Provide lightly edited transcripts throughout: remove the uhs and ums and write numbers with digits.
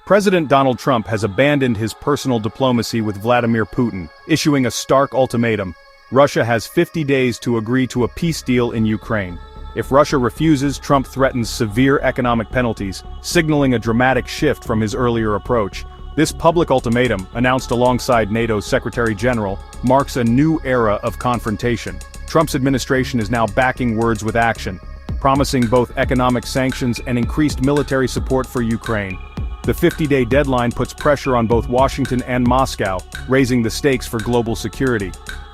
President Donald Trump has abandoned his personal diplomacy with Vladimir Putin, issuing a stark ultimatum. Russia has 50 days to agree to a peace deal in Ukraine. If Russia refuses, Trump threatens severe economic penalties, signaling a dramatic shift from his earlier approach. This public ultimatum, announced alongside NATO's Secretary General, marks a new era of confrontation. Trump's administration is now backing words with action, promising both economic sanctions and increased military support for Ukraine. The 50-day deadline puts pressure on both Washington and Moscow, raising the stakes for global security.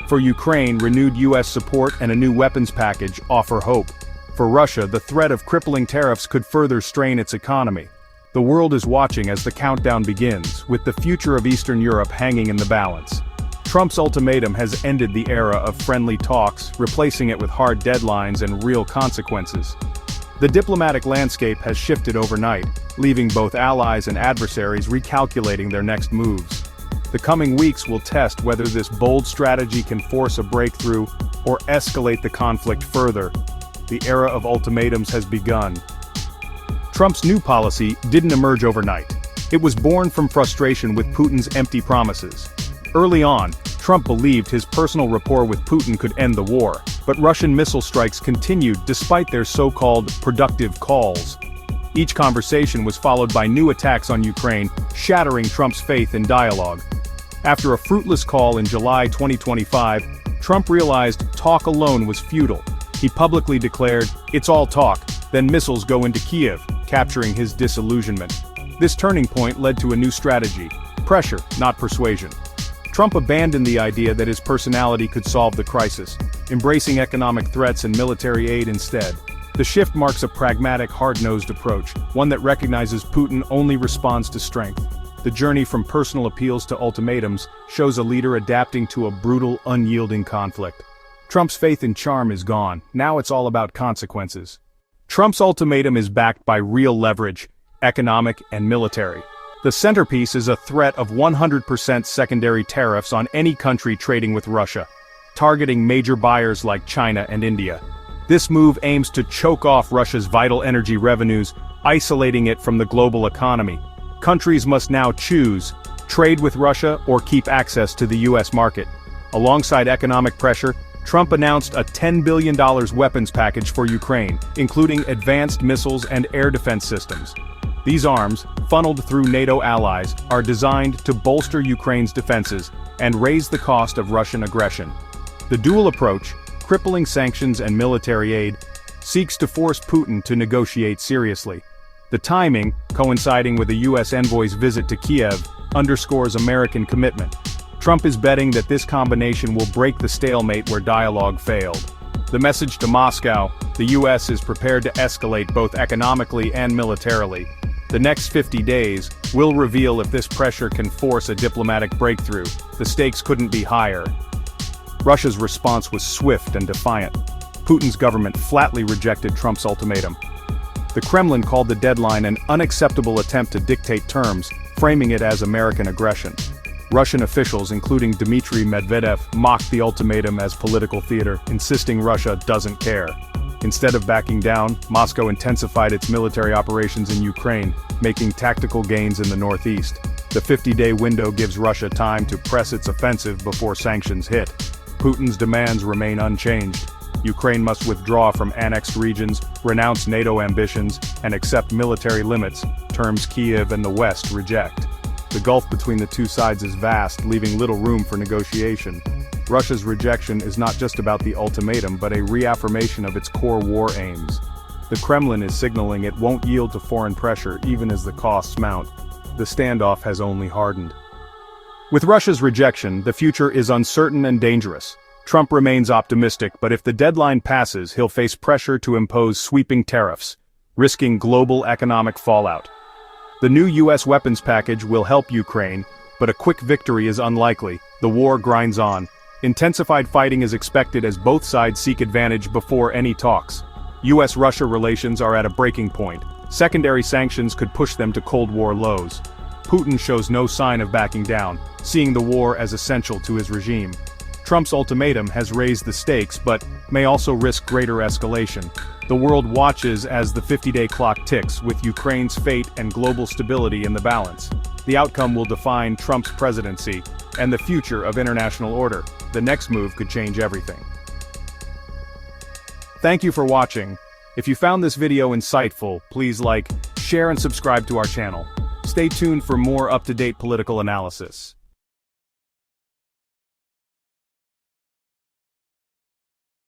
For Ukraine, renewed U.S. support and a new weapons package offer hope. For Russia, the threat of crippling tariffs could further strain its economy. The world is watching as the countdown begins, with the future of Eastern Europe hanging in the balance. Trump's ultimatum has ended the era of friendly talks, replacing it with hard deadlines and real consequences. The diplomatic landscape has shifted overnight, leaving both allies and adversaries recalculating their next moves. The coming weeks will test whether this bold strategy can force a breakthrough or escalate the conflict further. The era of ultimatums has begun. Trump's new policy didn't emerge overnight. It was born from frustration with Putin's empty promises. Early on, Trump believed his personal rapport with Putin could end the war, but Russian missile strikes continued despite their so-called productive calls. Each conversation was followed by new attacks on Ukraine, shattering Trump's faith in dialogue. After a fruitless call in July 2025, Trump realized talk alone was futile. He publicly declared, "It's all talk," then missiles go into Kiev, capturing his disillusionment. This turning point led to a new strategy: pressure, not persuasion. Trump abandoned the idea that his personality could solve the crisis, embracing economic threats and military aid instead. The shift marks a pragmatic, hard-nosed approach, one that recognizes Putin only responds to strength. The journey from personal appeals to ultimatums shows a leader adapting to a brutal, unyielding conflict. Trump's faith in charm is gone, now it's all about consequences. Trump's ultimatum is backed by real leverage, economic and military. The centerpiece is a threat of 100% secondary tariffs on any country trading with Russia, targeting major buyers like China and India. This move aims to choke off Russia's vital energy revenues, isolating it from the global economy. Countries must now choose: trade with Russia or keep access to the U.S. market. Alongside economic pressure, Trump announced a $10 billion weapons package for Ukraine, including advanced missiles and air defense systems. These arms, funneled through NATO allies, are designed to bolster Ukraine's defenses and raise the cost of Russian aggression. The dual approach, crippling sanctions and military aid, seeks to force Putin to negotiate seriously. The timing, coinciding with a U.S. envoy's visit to Kiev, underscores American commitment. Trump is betting that this combination will break the stalemate where dialogue failed. The message to Moscow: the U.S. is prepared to escalate both economically and militarily. The next 50 days will reveal if this pressure can force a diplomatic breakthrough. The stakes couldn't be higher. Russia's response was swift and defiant. Putin's government flatly rejected Trump's ultimatum. The Kremlin called the deadline an unacceptable attempt to dictate terms, framing it as American aggression. Russian officials, including Dmitry Medvedev, mocked the ultimatum as political theater, insisting Russia doesn't care. Instead of backing down, Moscow intensified its military operations in Ukraine, making tactical gains in the northeast. The 50-day window gives Russia time to press its offensive before sanctions hit. Putin's demands remain unchanged. Ukraine must withdraw from annexed regions, renounce NATO ambitions, and accept military limits, terms Kiev and the West reject. The gulf between the two sides is vast, leaving little room for negotiation. Russia's rejection is not just about the ultimatum but a reaffirmation of its core war aims. The Kremlin is signaling it won't yield to foreign pressure even as the costs mount. The standoff has only hardened. With Russia's rejection, the future is uncertain and dangerous. Trump remains optimistic, but if the deadline passes, he'll face pressure to impose sweeping tariffs, risking global economic fallout. The new U.S. weapons package will help Ukraine, but a quick victory is unlikely. The war grinds on. Intensified fighting is expected as both sides seek advantage before any talks. U.S.-Russia relations are at a breaking point. Secondary sanctions could push them to Cold War lows. Putin shows no sign of backing down, seeing the war as essential to his regime. Trump's ultimatum has raised the stakes, but may also risk greater escalation. The world watches as the 50-day clock ticks, with Ukraine's fate and global stability in the balance. The outcome will define Trump's presidency and the future of international order. The next move could change everything. Thank you for watching. If you found this video insightful, please like, share and subscribe to our channel. Stay tuned for more up-to-date political analysis.